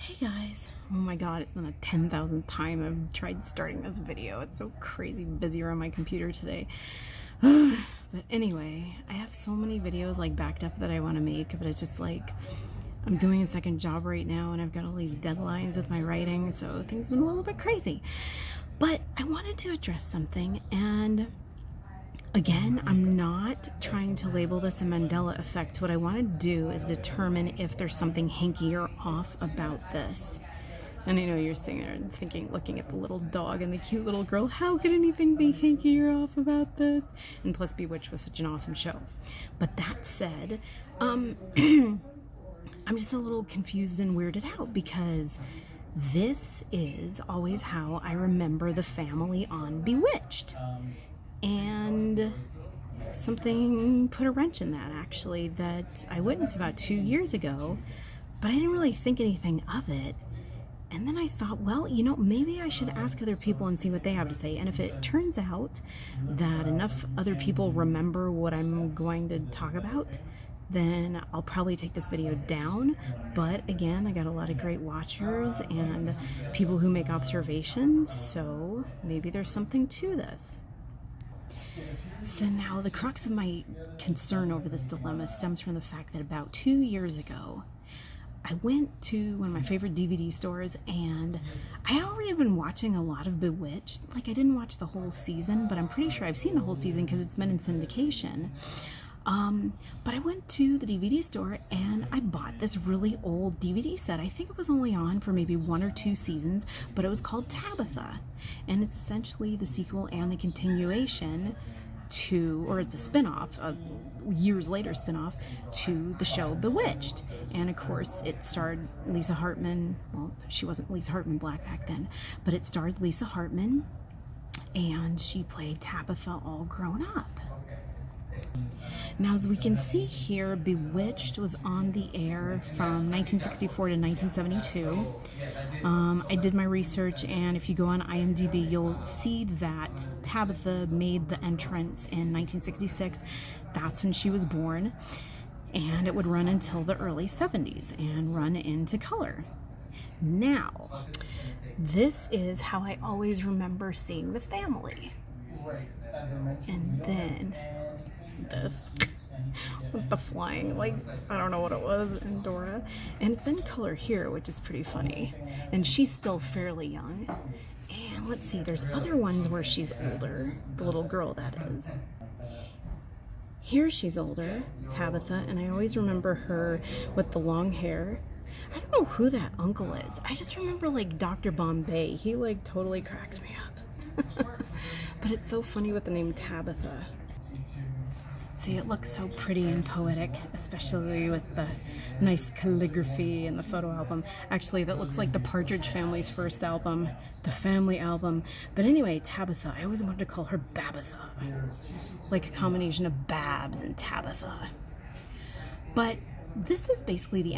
Hey guys, oh my god, it's been the 10,000th time I've tried starting this video. It's so crazy busy around my computer today. But anyway, I have so many videos like backed up that I want to make, but it's just like I'm doing a second job right now and I've got all these deadlines with my writing, so things have been a little bit crazy. But I wanted to address something, and again, I'm not trying to label this a Mandela effect. What I want to do is determine if there's something hinky or off about this. And I know you're sitting there and thinking, looking at the little dog and the cute little girl, how could anything be hinky or off about this? And plus, Bewitched was such an awesome show. But that said, I'm just a little confused and weirded out because this is always how I remember the family on Bewitched. And something put a wrench in that, actually, that I witnessed about 2 years ago, but I didn't really think anything of it. And then I thought, well, maybe I should ask other people and see what they have to say. And if it turns out that enough other people remember what I'm going to talk about, then I'll probably take this video down. But again, I got a lot of great watchers and people who make observations, so maybe there's something to this. So now the crux of my concern over this dilemma stems from the fact that about 2 years ago, I went to one of my favorite DVD stores, and I had already been watching a lot of Bewitched. Like, I didn't watch the whole season, but I'm pretty sure I've seen the whole season because it's been in syndication. But I went to the DVD store and I bought this really old DVD set. I think it was only on for maybe 1 or 2 seasons, but it was called Tabitha. And it's essentially the sequel and the continuation to, or it's a spin-off, a years later spin-off to the show Bewitched. And of course it starred Lisa Hartman. Well, she wasn't Lisa Hartman Black back then, but it starred Lisa Hartman, and she played Tabitha all grown up. Now, as we can see here, Bewitched was on the air from 1964 to 1972. I did my research, and if you go on IMDb, you'll see that Tabitha made the entrance in 1966. That's when she was born, and it would run until the early 70s and run into color. Now, this is how I always remember seeing the family. And then this with the flying, like, I don't know what it was, in Dora, and it's in color here, which is pretty funny, and she's still fairly young. And let's see, there's other ones where she's older, the little girl that is. Here she's older, Tabitha, and I always remember her with the long hair. I don't know who that uncle is. I just remember, like, Dr. Bombay. He, like, totally cracked me up. But it's so funny with the name Tabitha. See, it looks so pretty and poetic, especially with the nice calligraphy in the photo album. Actually, that looks like the Partridge Family's first album, the Family album. But anyway, Tabitha, I always wanted to call her Babitha, like a combination of Babs and Tabitha. But this is basically the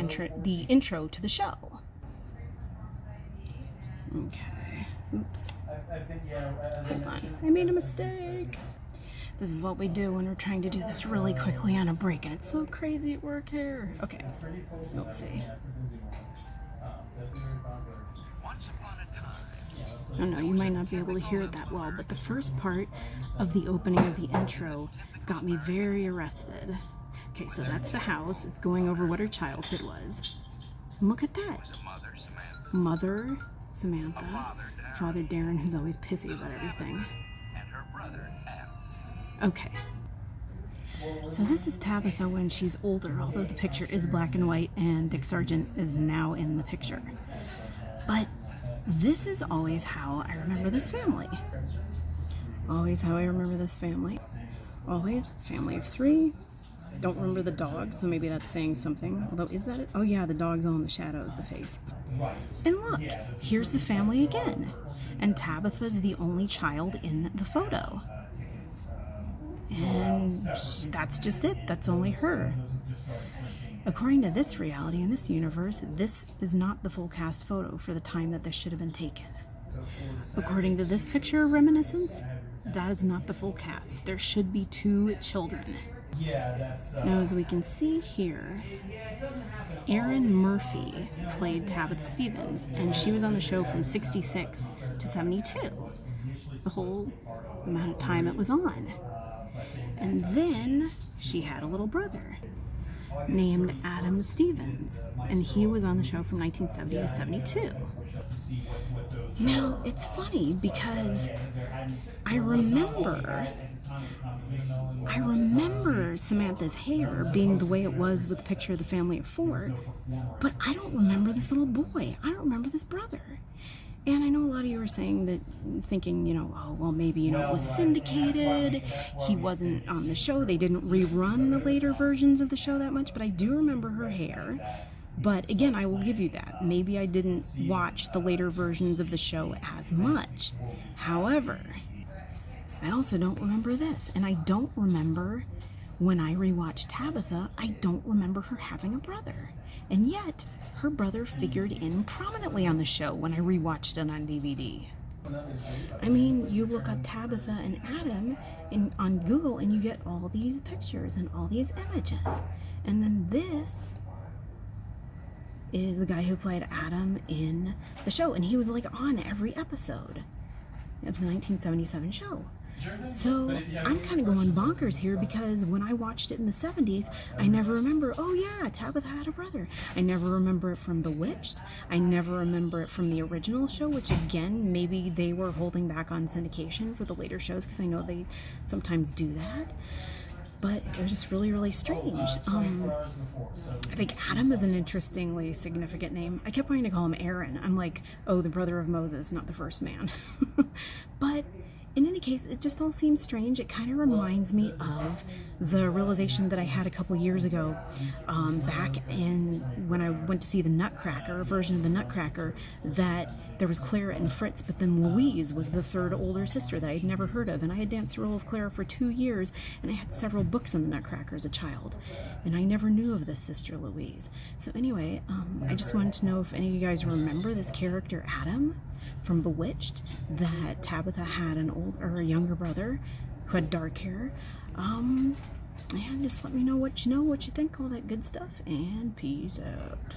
intro to the show. Okay, oops. Hold on, I made a mistake. This is what we do when we're trying to do this really quickly on a break, and it's so crazy at work here. Okay, let's see. I don't know, you might not be able to hear it that well, but the first part of the opening of the intro got me very arrested. Okay, so that's the house. It's going over what her childhood was. And look at that. Mother, Samantha, Father Darren, who's always pissy about everything. Okay, so this is Tabitha when she's older, although the picture is black and white and Dick Sargent is now in the picture. But this is always how I remember this family. Always how I remember this family. Always family of 3. Don't remember the dog, so maybe that's saying something. Although, is that it? Oh yeah, the dog's all in the shadows, the face. And look, here's the family again. And Tabitha's the only child in the photo. And that's just it. That's only her. According to this reality, in this universe, this is not the full cast photo for the time that this should have been taken. According to this picture of reminiscence, that is not the full cast. There should be 2 children. Now, as we can see here, Erin Murphy played Tabitha Stevens, and she was on the show from 66 to 72, the whole amount of time it was on. And then she had a little brother named Adam Stevens, and he was on the show from 1970 to 72. Now, it's funny because I remember Samantha's hair being the way it was with the picture of the family of four, but I don't remember this little boy. I don't remember this brother. And I know a lot of you are saying that, thinking, oh, well, maybe, it was syndicated, he wasn't on the show, they didn't rerun the later versions of the show that much, but I do remember her hair. But again, I will give you that. Maybe I didn't watch the later versions of the show as much. However, I also don't remember this, and I don't remember when I rewatched Tabitha, I don't remember her having a brother. And yet, her brother figured in prominently on the show when I rewatched it on DVD. I mean, you look up Tabitha and Adam on Google and you get all these pictures and all these images. And then this is the guy who played Adam in the show, and he was like on every episode of the 1977 show. So I'm kind of going bonkers here because when I watched it in the 70s, I never remember, oh yeah, Tabitha had a brother. I never remember it from Bewitched. I never remember it from the original show, which again, maybe they were holding back on syndication for the later shows because I know they sometimes do that. But it was just really, really strange. I think Adam is an interestingly significant name. I kept wanting to call him Aaron. I'm like, oh, the brother of Moses, not the first man. But in any case, it just all seems strange. It kind of reminds me of the realization that I had a couple years ago, back in when I went to see the Nutcracker, a version of the Nutcracker, that there was Clara and Fritz, but then Louise was the third older sister that I had never heard of, and I had danced the role of Clara for 2 years, and I had several books on the Nutcracker as a child, and I never knew of this sister Louise. So anyway, I just wanted to know if any of you guys remember this character Adam from Bewitched, that Tabitha had a younger brother who had dark hair. And just let me know what you think, all that good stuff, and peace out.